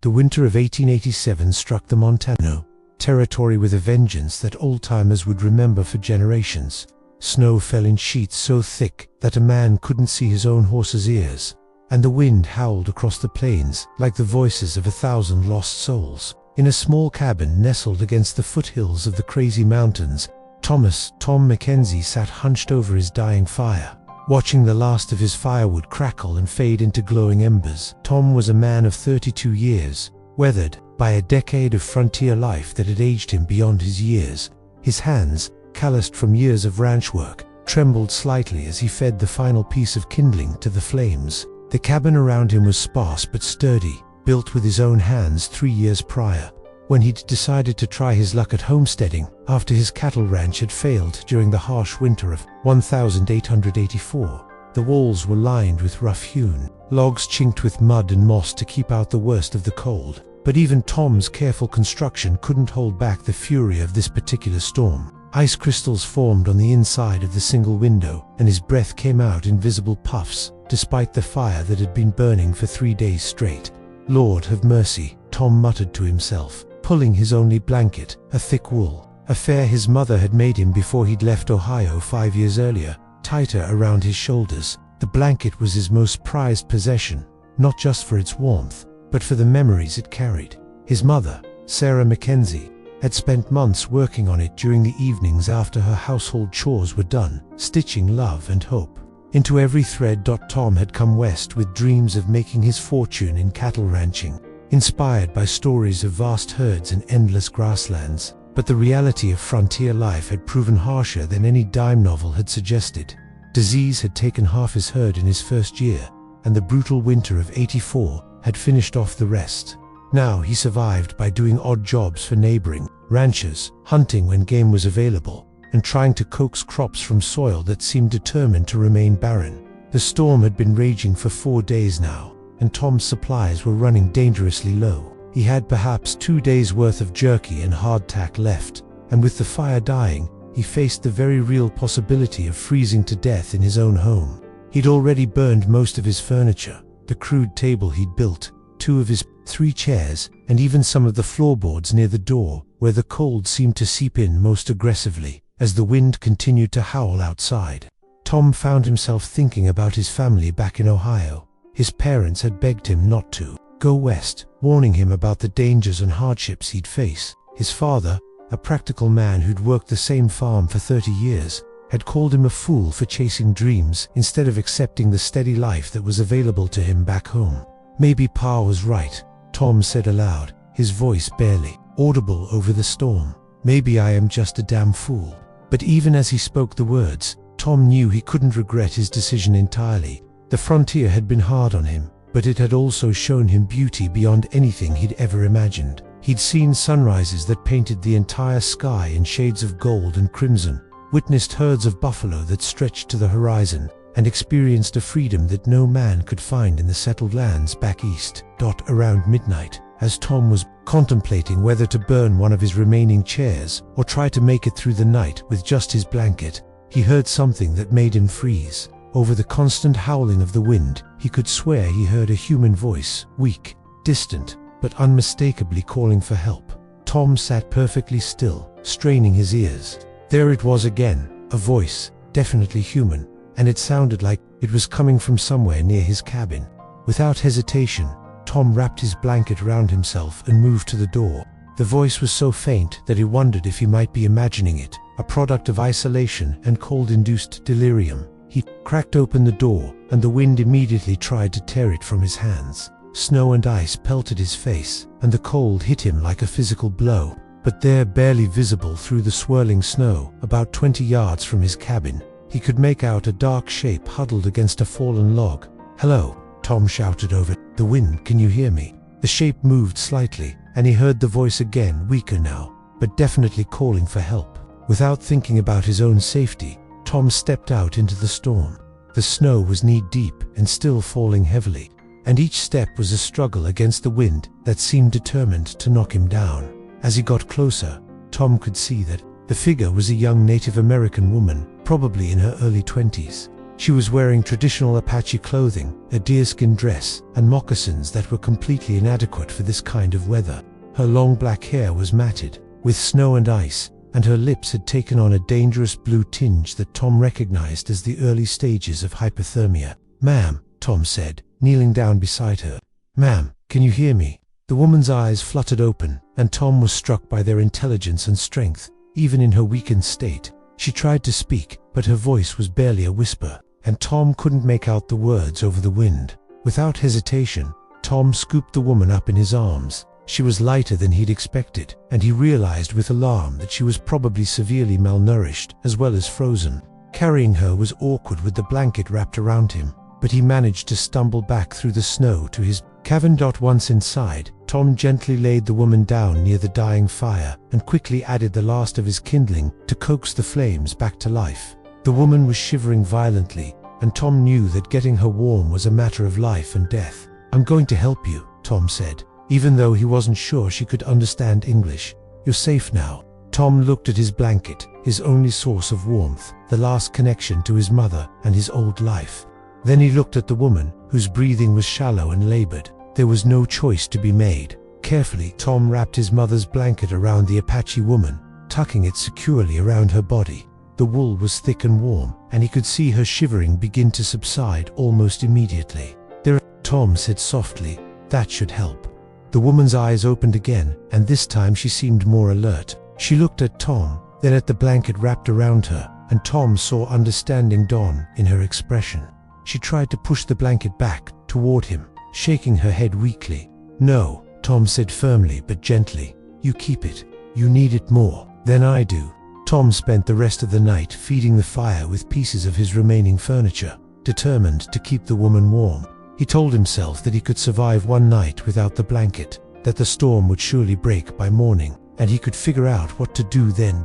The winter of 1887 struck the Montana territory with a vengeance that old-timers would remember for generations. Snow fell in sheets so thick that a man couldn't see his own horse's ears, and the wind howled across the plains like the voices of 1,000 lost souls. In a small cabin nestled against the foothills of the Crazy Mountains, Tom McKenzie sat hunched over his dying fire, watching the last of his firewood crackle and fade into glowing embers. Tom was a man of 32 years, weathered by a decade of frontier life that had aged him beyond his years. His hands, calloused from years of ranch work, trembled slightly as he fed the final piece of kindling to the flames. The cabin around him was sparse but sturdy, built with his own hands 3 years prior, when he'd decided to try his luck at homesteading after his cattle ranch had failed during the harsh winter of 1884. The walls were lined with rough-hewn logs chinked with mud and moss to keep out the worst of the cold. But even Tom's careful construction couldn't hold back the fury of this particular storm. Ice crystals formed on the inside of the single window, and his breath came out in visible puffs, despite the fire that had been burning for 3 days straight. "Lord have mercy," Tom muttered to himself, pulling his only blanket, a thick wool affair his mother had made him before he'd left Ohio 5 years earlier, tighter around his shoulders. The blanket was his most prized possession, not just for its warmth, but for the memories it carried. His mother, Sarah McKenzie, had spent months working on it during the evenings after her household chores were done, stitching love and hope into every thread. Tom had come west with dreams of making his fortune in cattle ranching, inspired by stories of vast herds and endless grasslands. But the reality of frontier life had proven harsher than any dime novel had suggested. Disease had taken half his herd in his first year, and the brutal winter of '84 had finished off the rest. Now he survived by doing odd jobs for neighboring ranchers, hunting when game was available, and trying to coax crops from soil that seemed determined to remain barren. The storm had been raging for 4 days now, and Tom's supplies were running dangerously low. He had perhaps 2 days' worth of jerky and hardtack left, and with the fire dying, he faced the very real possibility of freezing to death in his own home. He'd already burned most of his furniture, the crude table he'd built, 2 of his 3 chairs, and even some of the floorboards near the door, where the cold seemed to seep in most aggressively as the wind continued to howl outside. Tom found himself thinking about his family back in Ohio. His parents had begged him not to go west, warning him about the dangers and hardships he'd face. His father, a practical man who'd worked the same farm for 30 years, had called him a fool for chasing dreams instead of accepting the steady life that was available to him back home. "Maybe Pa was right," Tom said aloud, his voice barely audible over the storm. "Maybe I am just a damn fool." But even as he spoke the words, Tom knew he couldn't regret his decision entirely. The frontier had been hard on him, but it had also shown him beauty beyond anything he'd ever imagined. He'd seen sunrises that painted the entire sky in shades of gold and crimson, witnessed herds of buffalo that stretched to the horizon, and experienced a freedom that no man could find in the settled lands back east. Around midnight, as Tom was contemplating whether to burn one of his remaining chairs or try to make it through the night with just his blanket, he heard something that made him freeze. Over the constant howling of the wind, he could swear he heard a human voice, weak, distant, but unmistakably calling for help. Tom sat perfectly still, straining his ears. There it was again, a voice, definitely human, and it sounded like it was coming from somewhere near his cabin. Without hesitation, Tom wrapped his blanket around himself and moved to the door. The voice was so faint that he wondered if he might be imagining it, a product of isolation and cold-induced delirium. He cracked open the door, and the wind immediately tried to tear it from his hands. Snow and ice pelted his face, and the cold hit him like a physical blow. But there, barely visible through the swirling snow, about 20 yards from his cabin, he could make out a dark shape huddled against a fallen log. "Hello," Tom shouted over the wind, "can you hear me?" The shape moved slightly, and he heard the voice again, weaker now, but definitely calling for help. Without thinking about his own safety, Tom stepped out into the storm. The snow was knee-deep and still falling heavily, and each step was a struggle against the wind that seemed determined to knock him down. As he got closer, Tom could see that the figure was a young Native American woman, probably in her early 20s. She was wearing traditional Apache clothing, a deerskin dress, and moccasins that were completely inadequate for this kind of weather. Her long black hair was matted with snow and ice, and her lips had taken on a dangerous blue tinge that Tom recognized as the early stages of hypothermia. "Ma'am," Tom said, kneeling down beside her. "Ma'am, can you hear me?" The woman's eyes fluttered open, and Tom was struck by their intelligence and strength, even in her weakened state. She tried to speak, but her voice was barely a whisper, and Tom couldn't make out the words over the wind. Without hesitation, Tom scooped the woman up in his arms. She was lighter than he'd expected, and he realized with alarm that she was probably severely malnourished as well as frozen. Carrying her was awkward with the blanket wrapped around him, but he managed to stumble back through the snow to his cabin. Once inside, Tom gently laid the woman down near the dying fire and quickly added the last of his kindling to coax the flames back to life. The woman was shivering violently, and Tom knew that getting her warm was a matter of life and death. "I'm going to help you," Tom said, even though he wasn't sure she could understand English. "You're safe now." Tom looked at his blanket, his only source of warmth, the last connection to his mother and his old life. Then he looked at the woman, whose breathing was shallow and labored. There was no choice to be made. Carefully, Tom wrapped his mother's blanket around the Apache woman, tucking it securely around her body. The wool was thick and warm, and he could see her shivering begin to subside almost immediately. "There," Tom said softly, "that should help." The woman's eyes opened again, and this time she seemed more alert. She looked at Tom, then at the blanket wrapped around her, and Tom saw understanding dawn in her expression. She tried to push the blanket back toward him, shaking her head weakly. "No," Tom said firmly but gently. "You keep it. You need it more than I do." Tom spent the rest of the night feeding the fire with pieces of his remaining furniture, determined to keep the woman warm. He told himself that he could survive one night without the blanket, that the storm would surely break by morning, and he could figure out what to do then.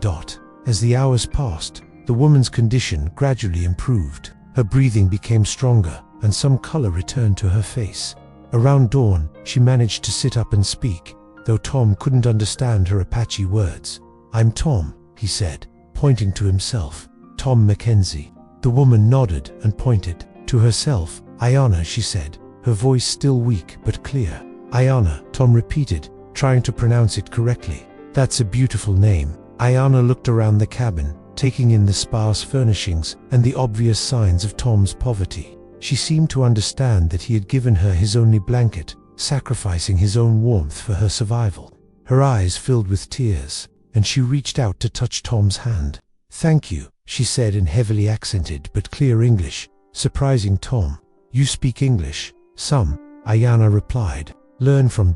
As the hours passed, the woman's condition gradually improved. Her breathing became stronger, and some color returned to her face. Around dawn, she managed to sit up and speak, though Tom couldn't understand her Apache words. "I'm Tom," he said, pointing to himself. "Tom McKenzie." The woman nodded and pointed to herself. "Aiyana," she said, her voice still weak but clear. "Aiyana," Tom repeated, trying to pronounce it correctly. "That's a beautiful name." Aiyana looked around the cabin, taking in the sparse furnishings and the obvious signs of Tom's poverty. She seemed to understand that he had given her his only blanket, sacrificing his own warmth for her survival. Her eyes filled with tears, and she reached out to touch Tom's hand. "Thank you," she said in heavily accented but clear English, surprising Tom. "You speak English?" "Some," Aiyana replied. "Learn from ...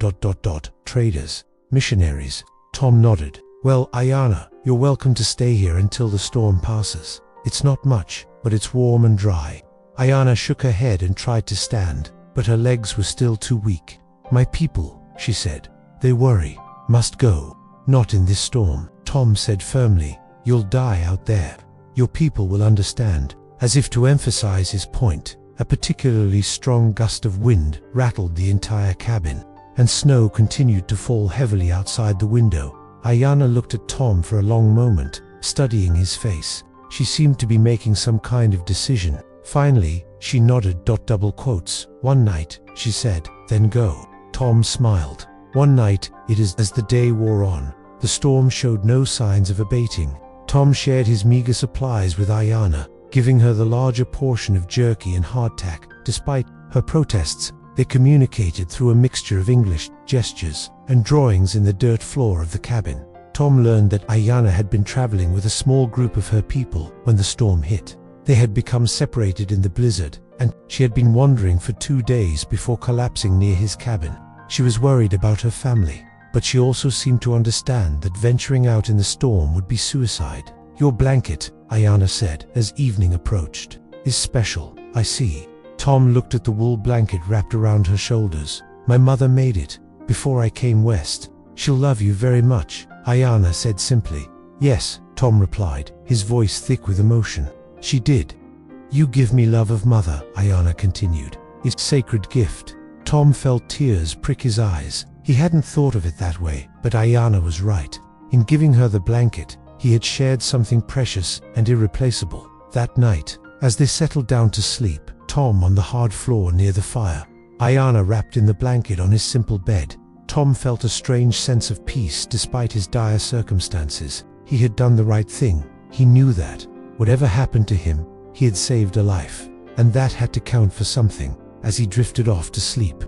traders, missionaries." Tom nodded. "Well, Aiyana, you're welcome to stay here until the storm passes. It's not much, but it's warm and dry." Aiyana shook her head and tried to stand, but her legs were still too weak. "My people," she said. "They worry. Must go." "Not in this storm," Tom said firmly. "You'll die out there. Your people will understand." As if to emphasize his point, a particularly strong gust of wind rattled the entire cabin, and snow continued to fall heavily outside the window. Aiyana looked at Tom for a long moment, studying his face. She seemed to be making some kind of decision. Finally, she nodded. "One night," she said, "then go." Tom smiled. One night, it is. As the day wore on, the storm showed no signs of abating. Tom shared his meager supplies with Aiyana, giving her the larger portion of jerky and hardtack. Despite her protests, they communicated through a mixture of English, gestures, and drawings in the dirt floor of the cabin. Tom learned that Aiyana had been traveling with a small group of her people when the storm hit. They had become separated in the blizzard, and she had been wandering for 2 days before collapsing near his cabin. She was worried about her family, but she also seemed to understand that venturing out in the storm would be suicide. "Your blanket," Aiyana said as evening approached, "is special, I see." Tom looked at the wool blanket wrapped around her shoulders. "My mother made it before I came west. She'll love you very much," Aiyana said simply. "Yes," Tom replied, his voice thick with emotion. "She did. You give me love of mother," Aiyana continued. "It's a sacred gift." Tom felt tears prick his eyes. He hadn't thought of it that way, but Aiyana was right. In giving her the blanket, he had shared something precious and irreplaceable. That night, As they settled down to sleep, Tom on the hard floor near the fire, Aiyana wrapped in the blanket on his simple bed, Tom felt a strange sense of peace despite his dire circumstances. He had done the right thing. He knew that. Whatever happened to him, he had saved a life, and that had to count for something. As he drifted off to sleep,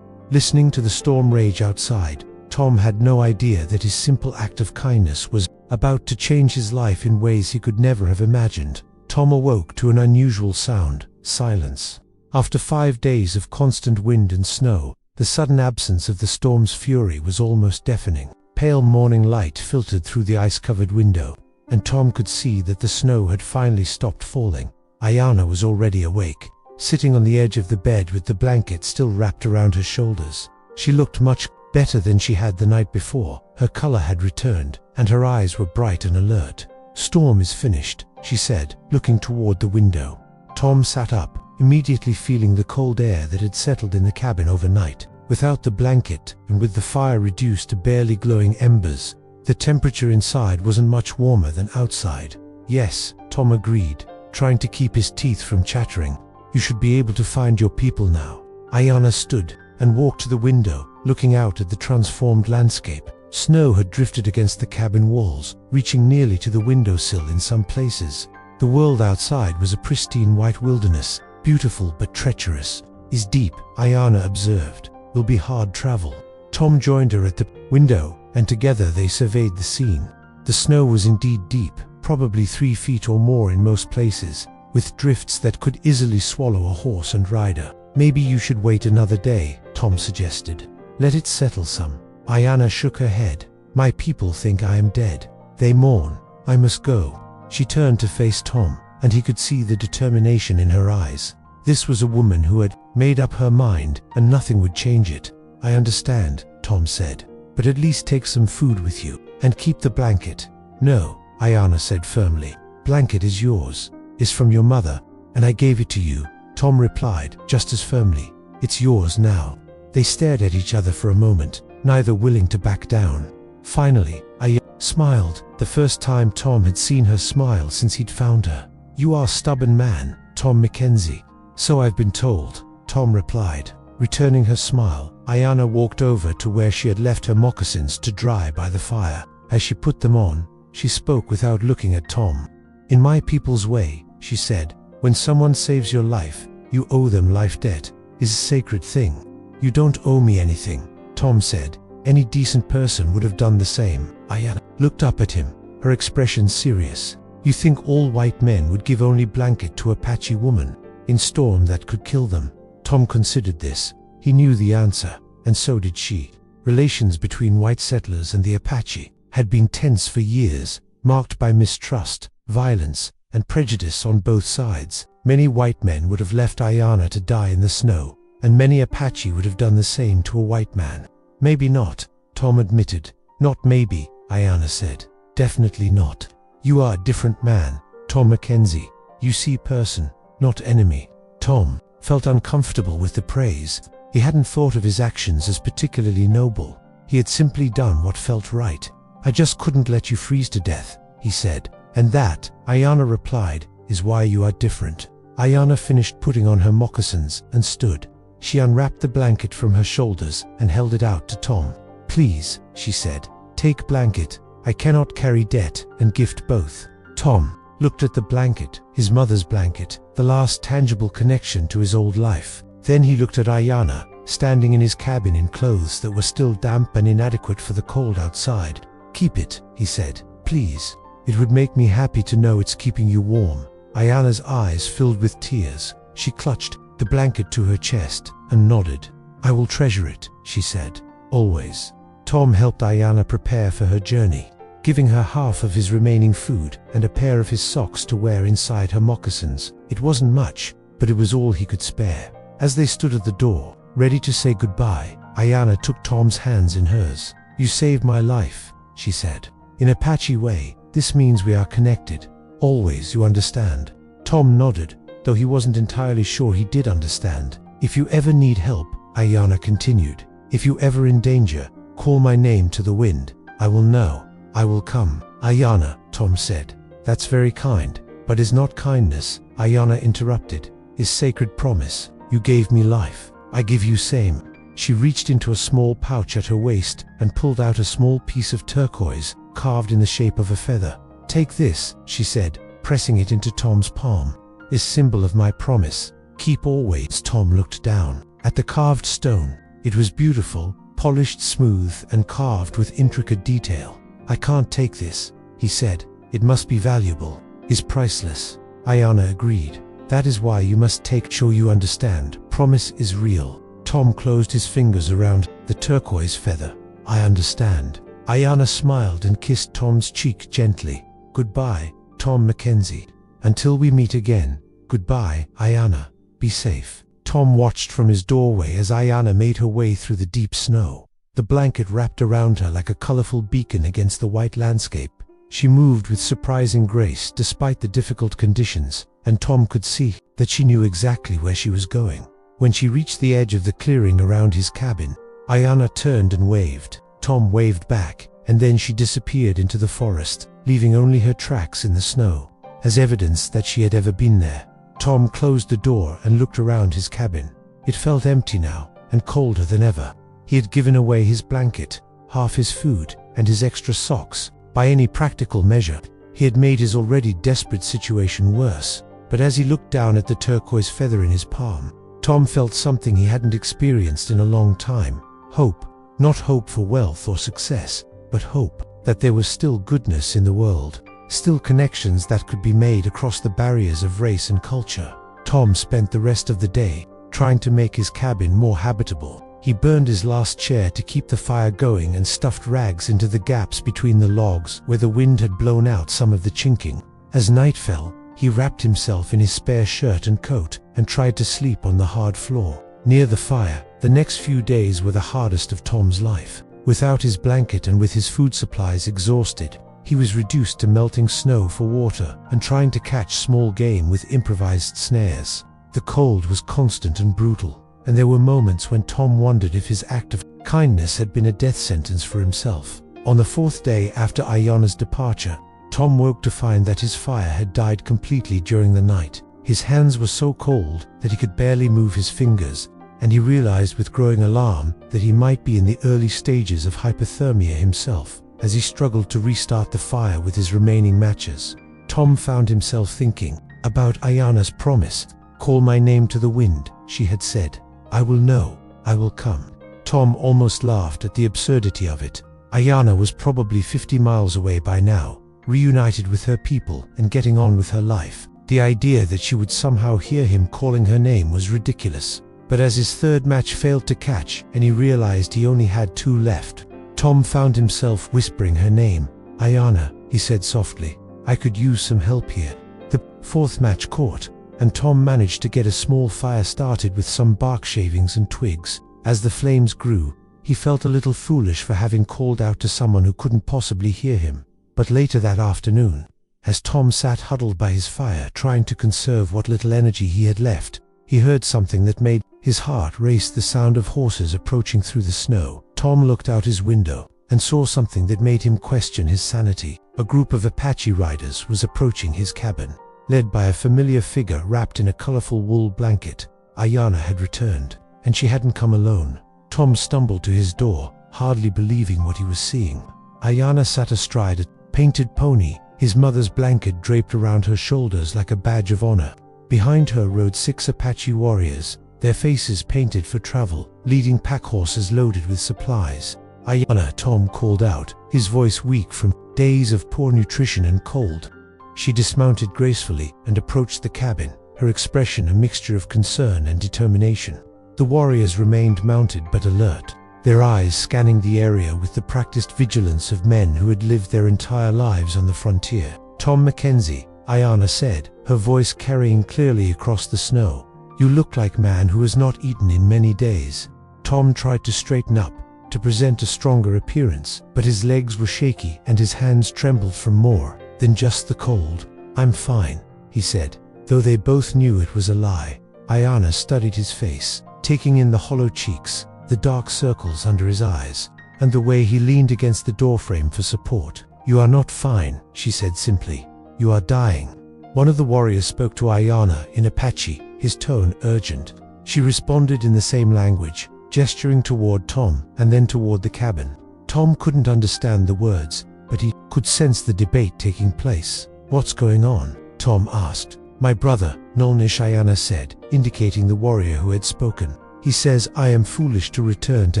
listening to the storm rage outside, Tom had no idea that his simple act of kindness was about to change his life in ways he could never have imagined. Tom awoke to an unusual sound: silence. After 5 days of constant wind and snow, the sudden absence of the storm's fury was almost deafening. Pale morning light filtered through the ice-covered window, and Tom could see that the snow had finally stopped falling. Aiyana was already awake, sitting on the edge of the bed with the blanket still wrapped around her shoulders. She looked much better than she had the night before. Her color had returned, and her eyes were bright and alert. "Storm is finished," she said, looking toward the window. Tom sat up, immediately feeling the cold air that had settled in the cabin overnight. Without the blanket, and with the fire reduced to barely glowing embers, the temperature inside wasn't much warmer than outside. "Yes," Tom agreed, trying to keep his teeth from chattering. "You should be able to find your people now." Aiyana stood and walked to the window, looking out at the transformed landscape. Snow had drifted against the cabin walls, reaching nearly to the windowsill in some places. The world outside was a pristine white wilderness, beautiful but treacherous. "Is deep," Aiyana observed. "Will be hard travel." Tom joined her at the window, and together they surveyed the scene. The snow was indeed deep, probably 3 feet or more in most places, with drifts that could easily swallow a horse and rider. "Maybe you should wait another day," Tom suggested. "Let it settle some." Aiyana shook her head. "My people think I am dead. They mourn. I must go." She turned to face Tom, and he could see the determination in her eyes. This was a woman who had made up her mind, and nothing would change it. "I understand," Tom said, "but at least take some food with you, and keep the blanket." "No," Aiyana said firmly. "Blanket is yours. It's from your mother, and I gave it to you," Tom replied, just as firmly. "It's yours now." They stared at each other for a moment, neither willing to back down. Finally, Aiyana smiled, the first time Tom had seen her smile since he'd found her. "You are a stubborn man, Tom McKenzie." "So I've been told," Tom replied. Returning her smile, Aiyana walked over to where she had left her moccasins to dry by the fire. As she put them on, she spoke without looking at Tom. "In my people's way," she said, "when someone saves your life, you owe them life debt. It's a sacred thing." "You don't owe me anything," Tom said. "Any decent person would have done the same." Aiyana looked up at him, her expression serious. "You think all white men would give only blanket to Apache woman in storm that could kill them?" Tom considered this. He knew the answer, and so did she. Relations between white settlers and the Apache had been tense for years, marked by mistrust, violence, and prejudice on both sides. Many white men would have left Aiyana to die in the snow, and many Apache would have done the same to a white man. "Maybe not," Tom admitted. "Not maybe," Aiyana said. "Definitely not. You are a different man, Tom McKenzie. You see person, not enemy." Tom felt uncomfortable with the praise. He hadn't thought of his actions as particularly noble. He had simply done what felt right. "I just couldn't let you freeze to death," he said. "And that," Aiyana replied, "is why you are different." Aiyana finished putting on her moccasins and stood. She unwrapped the blanket from her shoulders and held it out to Tom. "Please," she said, "take blanket. I cannot carry debt and gift both." Tom looked at the blanket, his mother's blanket, the last tangible connection to his old life. Then he looked at Aiyana, standing in his cabin in clothes that were still damp and inadequate for the cold outside. "Keep it," he said, "please. It would make me happy to know it's keeping you warm." Aiyana's eyes filled with tears. She clutched the blanket to her chest and nodded. "I will treasure it," she said, "always." Tom helped Aiyana prepare for her journey, giving her half of his remaining food and a pair of his socks to wear inside her moccasins. It wasn't much, but it was all he could spare. As they stood at the door, ready to say goodbye, Aiyana took Tom's hands in hers. "You saved my life," she said. "In Apache way, this means we are connected. Always, you understand?" Tom nodded, though he wasn't entirely sure he did understand. "If you ever need help," Aiyana continued, "if you ever in danger, call my name to the wind. I will know. I will come." "Aiyana," Tom said. "That's very kind, But is not kindness, Aiyana interrupted, is sacred promise. You gave me life, I give you same. She reached into a small pouch at her waist and pulled out a small piece of turquoise, carved in the shape of a feather. Take this, she said, pressing it into Tom's palm. This symbol of my promise. Keep always. Tom looked down at the carved stone. It was beautiful, polished smooth and carved with intricate detail. I can't take this, he said. It must be valuable. Is priceless. Aiyana agreed. That is why you must take sure you understand. Promise is real. Tom closed his fingers around the turquoise feather. I understand. Aiyana smiled and kissed Tom's cheek gently. Goodbye, Tom McKenzie. Until we meet again. Goodbye, Aiyana. Be safe. Tom watched from his doorway as Aiyana made her way through the deep snow. The blanket wrapped around her like a colorful beacon against the white landscape. She moved with surprising grace despite the difficult conditions, and Tom could see that she knew exactly where she was going. When she reached the edge of the clearing around his cabin, Aiyana turned and waved. Tom waved back, and then she disappeared into the forest, leaving only her tracks in the snow, as evidence that she had ever been there. Tom closed the door and looked around his cabin. It felt empty now, and colder than ever. He had given away his blanket, half his food, and his extra socks. By any practical measure, he had made his already desperate situation worse. But as he looked down at the turquoise feather in his palm, Tom felt something he hadn't experienced in a long time. Hope. Not hope for wealth or success, but hope that there was still goodness in the world. Still connections that could be made across the barriers of race and culture. Tom spent the rest of the day trying to make his cabin more habitable. He burned his last chair to keep the fire going and stuffed rags into the gaps between the logs where the wind had blown out some of the chinking. As night fell, he wrapped himself in his spare shirt and coat and tried to sleep on the hard floor. Near the fire, the next few days were the hardest of Tom's life. Without his blanket and with his food supplies exhausted, he was reduced to melting snow for water and trying to catch small game with improvised snares. The cold was constant and brutal, and there were moments when Tom wondered if his act of kindness had been a death sentence for himself. On the fourth day after Aiyana's departure, Tom woke to find that his fire had died completely during the night. His hands were so cold that he could barely move his fingers, and he realized with growing alarm that he might be in the early stages of hypothermia himself. As he struggled to restart the fire with his remaining matches, Tom found himself thinking about Aiyana's promise. Call my name to the wind, she had said. I will know, I will come. Tom almost laughed at the absurdity of it. Aiyana was probably 50 miles away by now, reunited with her people and getting on with her life. The idea that she would somehow hear him calling her name was ridiculous. But as his third match failed to catch and he realized he only had 2 left, Tom found himself whispering her name. Aiyana, he said softly. I could use some help here. The fourth match caught, and Tom managed to get a small fire started with some bark shavings and twigs. As the flames grew, he felt a little foolish for having called out to someone who couldn't possibly hear him. But later that afternoon, as Tom sat huddled by his fire trying to conserve what little energy he had left, he heard something that made his heart race. The sound of horses approaching through the snow. Tom looked out his window and saw something that made him question his sanity. A group of Apache riders was approaching his cabin, led by a familiar figure wrapped in a colorful wool blanket. Aiyana had returned, and she hadn't come alone. Tom stumbled to his door, hardly believing what he was seeing. Aiyana sat astride a painted pony, his mother's blanket draped around her shoulders like a badge of honor. Behind her rode 6 Apache warriors, their faces painted for travel, leading pack horses loaded with supplies. Aiyana, Tom called out, his voice weak from days of poor nutrition and cold. She dismounted gracefully and approached the cabin, her expression a mixture of concern and determination. The warriors remained mounted but alert, their eyes scanning the area with the practiced vigilance of men who had lived their entire lives on the frontier. Tom McKenzie, Aiyana said, her voice carrying clearly across the snow. You look like a man who has not eaten in many days. Tom tried to straighten up, to present a stronger appearance, but his legs were shaky and his hands trembled from more than just the cold. I'm fine, he said, though they both knew it was a lie. Aiyana studied his face, taking in the hollow cheeks, the dark circles under his eyes, and the way he leaned against the doorframe for support. You are not fine, she said simply. You are dying. One of the warriors spoke to Aiyana in Apache, his tone urgent. She responded in the same language, gesturing toward Tom and then toward the cabin. Tom couldn't understand the words, but he could sense the debate taking place. "What's going on?" Tom asked. "My brother, Nolnish," Aiyana said, indicating the warrior who had spoken. "He says I am foolish to return to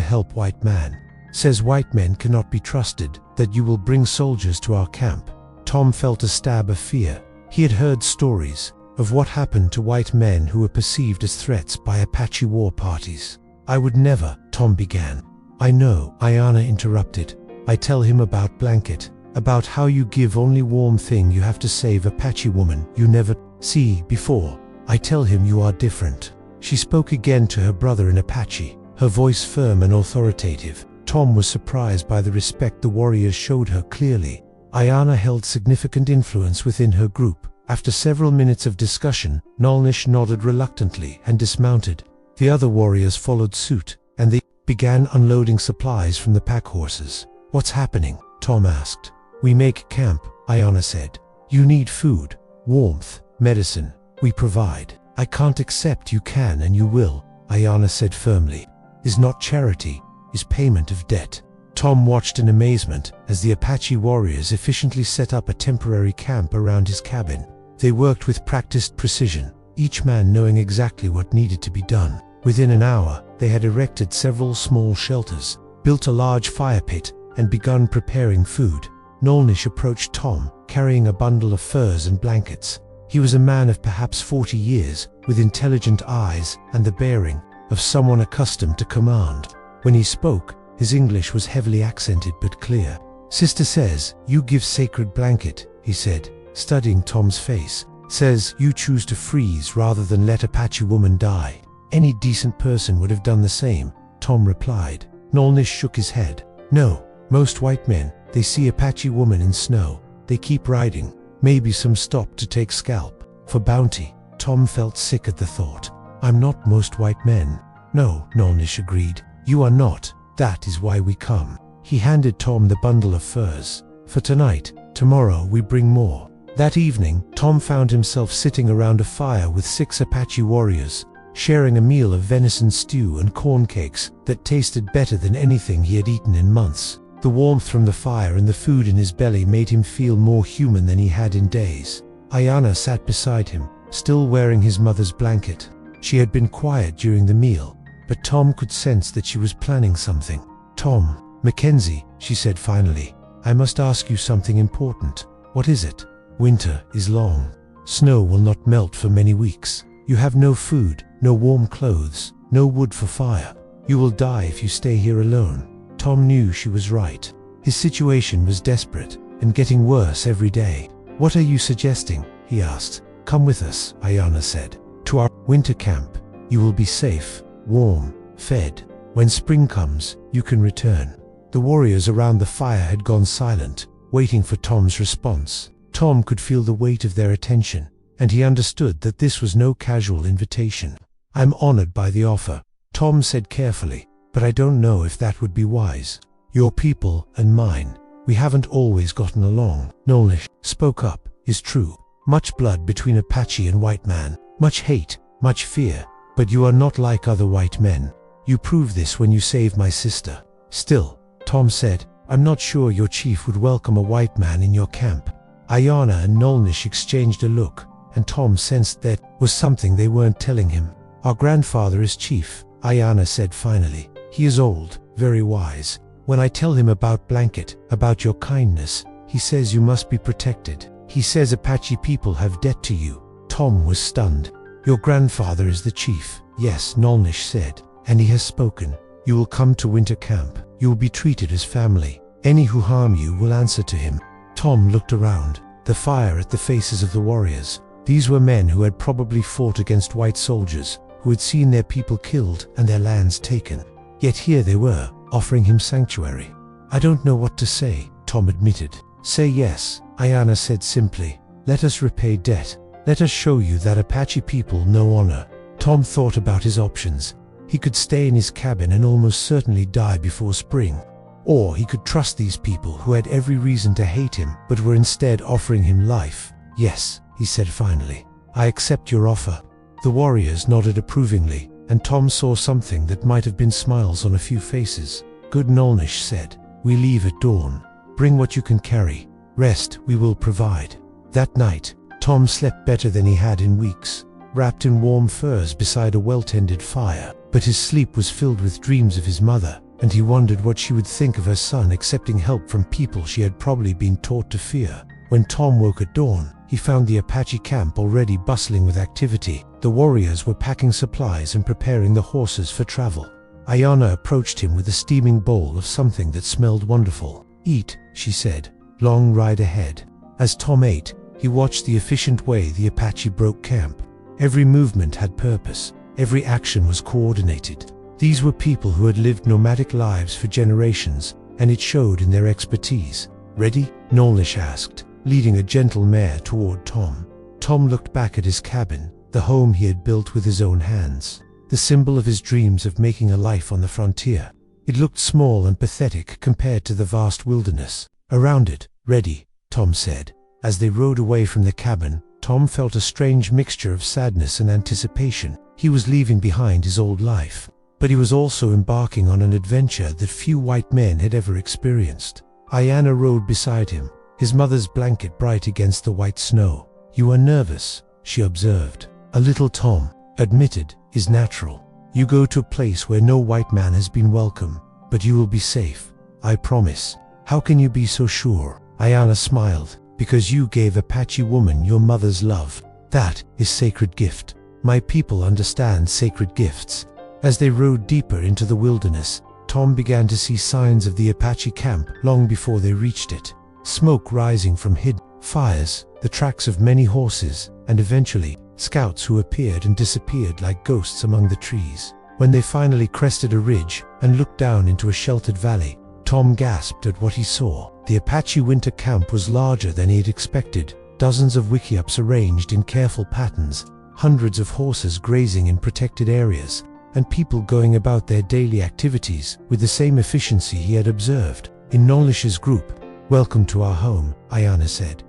help white man. Says white men cannot be trusted, that you will bring soldiers to our camp." Tom felt a stab of fear. He had heard stories of what happened to white men who were perceived as threats by Apache war parties. "I would never," Tom began. "I know," Aiyana interrupted. "I tell him about blanket, about how you give only warm thing you have to save Apache woman you never see before. I tell him you are different." She spoke again to her brother in Apache, her voice firm and authoritative. Tom was surprised by the respect the warriors showed her clearly. Aiyana held significant influence within her group. After several minutes of discussion, Nolnish nodded reluctantly and dismounted. The other warriors followed suit, and they began unloading supplies from the pack horses. "What's happening?" Tom asked. "We make camp," Aiyana said. "You need food, warmth, medicine. We provide." "I can't accept you can and you will," Aiyana said firmly. "Is not charity, is payment of debt." Tom watched in amazement as the Apache warriors efficiently set up a temporary camp around his cabin. They worked with practiced precision, each man knowing exactly what needed to be done. Within an hour, they had erected several small shelters, built a large fire pit, and begun preparing food. Nolnish approached Tom, carrying a bundle of furs and blankets. He was a man of perhaps 40 years, with intelligent eyes and the bearing of someone accustomed to command. When he spoke, his English was heavily accented but clear. "Sister says, you give sacred blanket," he said, studying Tom's face. "Says you choose to freeze rather than let Apache woman die. Any decent person would have done the same," Tom replied. Nolnish shook his head. "No, most white men, they see Apache woman in snow. They keep riding. Maybe some stop to take scalp. For bounty." Tom felt sick at the thought. "I'm not most white men." "No," Nolnish agreed. "You are not. That is why we come." He handed Tom the bundle of furs. "For tonight, tomorrow we bring more." That evening, Tom found himself sitting around a fire with 6 Apache warriors, sharing a meal of venison stew and corn cakes that tasted better than anything he had eaten in months. The warmth from the fire and the food in his belly made him feel more human than he had in days. Aiyana sat beside him, still wearing his mother's blanket. She had been quiet during the meal, but Tom could sense that she was planning something. "Tom McKenzie," she said finally, "I must ask you something important." "What is it?" "Winter is long. Snow will not melt for many weeks. You have no food, no warm clothes, no wood for fire. You will die if you stay here alone." Tom knew she was right. His situation was desperate and getting worse every day. "What are you suggesting?" he asked. "Come with us," Aiyana said. "To our winter camp. You will be safe, warm, fed. When spring comes, you can return." The warriors around the fire had gone silent, waiting for Tom's response. Tom could feel the weight of their attention, and he understood that this was no casual invitation. "I'm honored by the offer," Tom said carefully, "but I don't know if that would be wise. Your people and mine, we haven't always gotten along." Nolnish spoke up. "Is true. Much blood between Apache and white man, much hate, much fear, but you are not like other white men. You proved this when you saved my sister." "Still," Tom said, "I'm not sure your chief would welcome a white man in your camp." Aiyana and Nolnish exchanged a look, and Tom sensed there was something they weren't telling him. "Our grandfather is chief," Aiyana said finally. "He is old, very wise. When I tell him about blanket, about your kindness, he says you must be protected. He says Apache people have debt to you." Tom was stunned. "Your grandfather is the chief." "Yes," Nolnish said, "and he has spoken. You will come to winter camp. You will be treated as family. Any who harm you will answer to him." Tom looked around, the fire at the faces of the warriors. These were men who had probably fought against white soldiers, who had seen their people killed and their lands taken. Yet here they were, offering him sanctuary. "I don't know what to say," Tom admitted. "Say yes," Aiyana said simply. "Let us repay debt. Let us show you that Apache people know honor." Tom thought about his options. He could stay in his cabin and almost certainly die before spring. Or he could trust these people who had every reason to hate him but were instead offering him life. Yes, he said finally. "I accept your offer." The warriors nodded approvingly, and Tom saw something that might have been smiles on a few faces. "Good," Nolnish said. "We leave at dawn. Bring what you can carry. Rest we will provide." That night, Tom slept better than he had in weeks, wrapped in warm furs beside a well-tended fire. But his sleep was filled with dreams of his mother, and he wondered what she would think of her son accepting help from people she had probably been taught to fear. When Tom woke at dawn, he found the Apache camp already bustling with activity. The warriors were packing supplies and preparing the horses for travel. Aiyana approached him with a steaming bowl of something that smelled wonderful. "Eat," she said. "Long ride ahead." As Tom ate, he watched the efficient way the Apache broke camp. Every movement had purpose. Every action was coordinated. These were people who had lived nomadic lives for generations, and it showed in their expertise. "Ready?" Nolnish asked, leading a gentle mare toward Tom. Tom looked back at his cabin, the home he had built with his own hands, the symbol of his dreams of making a life on the frontier. It looked small and pathetic compared to the vast wilderness around it. "Ready," Tom said. As they rode away from the cabin, Tom felt a strange mixture of sadness and anticipation. He was leaving behind his old life, but he was also embarking on an adventure that few white men had ever experienced. Aiyana rode beside him, his mother's blanket bright against the white snow. "You are nervous," she observed. "A little," Tom admitted, "is natural. You go to a place where no white man has been welcome, but you will be safe. I promise." "How can you be so sure?" Aiyana smiled. "Because you gave Apache woman your mother's love. That is sacred gift. My people understand sacred gifts." As they rode deeper into the wilderness, Tom began to see signs of the Apache camp long before they reached it. Smoke rising from hidden fires, the tracks of many horses, and eventually, scouts who appeared and disappeared like ghosts among the trees. When they finally crested a ridge and looked down into a sheltered valley, Tom gasped at what he saw. The Apache winter camp was larger than he had expected. Dozens of wickiups arranged in careful patterns, hundreds of horses grazing in protected areas, and people going about their daily activities with the same efficiency he had observed in Nolnish's group. "Welcome to our home," Aiyana said.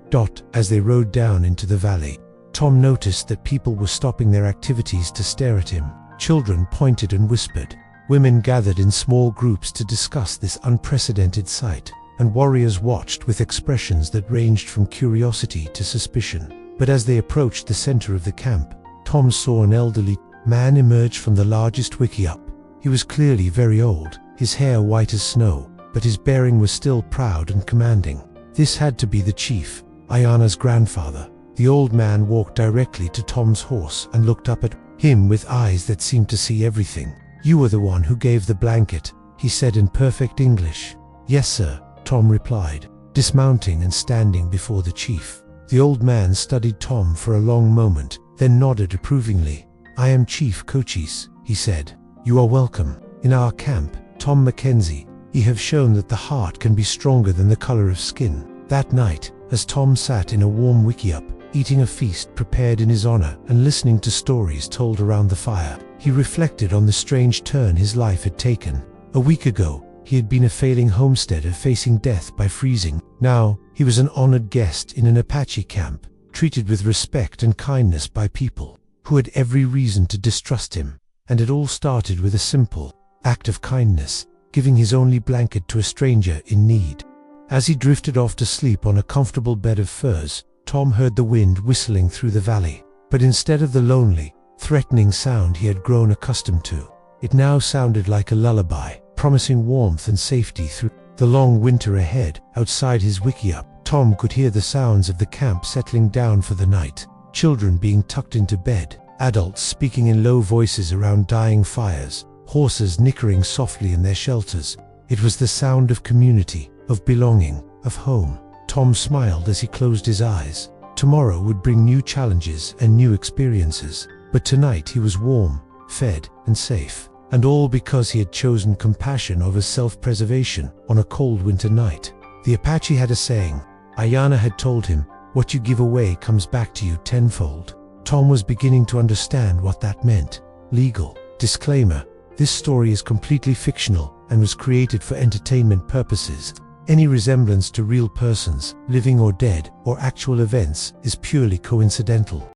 As they rode down into the valley, Tom noticed that people were stopping their activities to stare at him. Children pointed and whispered. Women gathered in small groups to discuss this unprecedented sight, and warriors watched with expressions that ranged from curiosity to suspicion. But as they approached the center of the camp, Tom saw an elderly man emerge from the largest wickiup. He was clearly very old, his hair white as snow, but his bearing was still proud and commanding. This had to be the chief, Aiyana's grandfather. The old man walked directly to Tom's horse and looked up at him with eyes that seemed to see everything. "You were the one who gave the blanket," he said in perfect English. "Yes, sir," Tom replied, dismounting and standing before the chief. The old man studied Tom for a long moment, then nodded approvingly. "I am Chief Cochise," he said. "You are welcome. In our camp, Tom McKenzie, ye have shown that the heart can be stronger than the color of skin." That night, as Tom sat in a warm wickiup, eating a feast prepared in his honor and listening to stories told around the fire, he reflected on the strange turn his life had taken. A week ago, he had been a failing homesteader facing death by freezing. Now, he was an honored guest in an Apache camp, treated with respect and kindness by people who had every reason to distrust him. And it all started with a simple act of kindness, giving his only blanket to a stranger in need. As he drifted off to sleep on a comfortable bed of furs, Tom heard the wind whistling through the valley. But instead of the lonely, threatening sound he had grown accustomed to, it now sounded like a lullaby, promising warmth and safety through the long winter ahead. Outside his wickiup, Tom could hear the sounds of the camp settling down for the night. Children being tucked into bed, adults speaking in low voices around dying fires, horses nickering softly in their shelters. It was the sound of community, of belonging, of home. Tom smiled as he closed his eyes. Tomorrow would bring new challenges and new experiences, but tonight he was warm, fed, and safe. And all because he had chosen compassion over self-preservation on a cold winter night. The Apache had a saying. Aiyana had told him, "What you give away comes back to you tenfold." Tom was beginning to understand what that meant. Legal disclaimer: this story is completely fictional and was created for entertainment purposes. Any resemblance to real persons, living or dead, or actual events, is purely coincidental.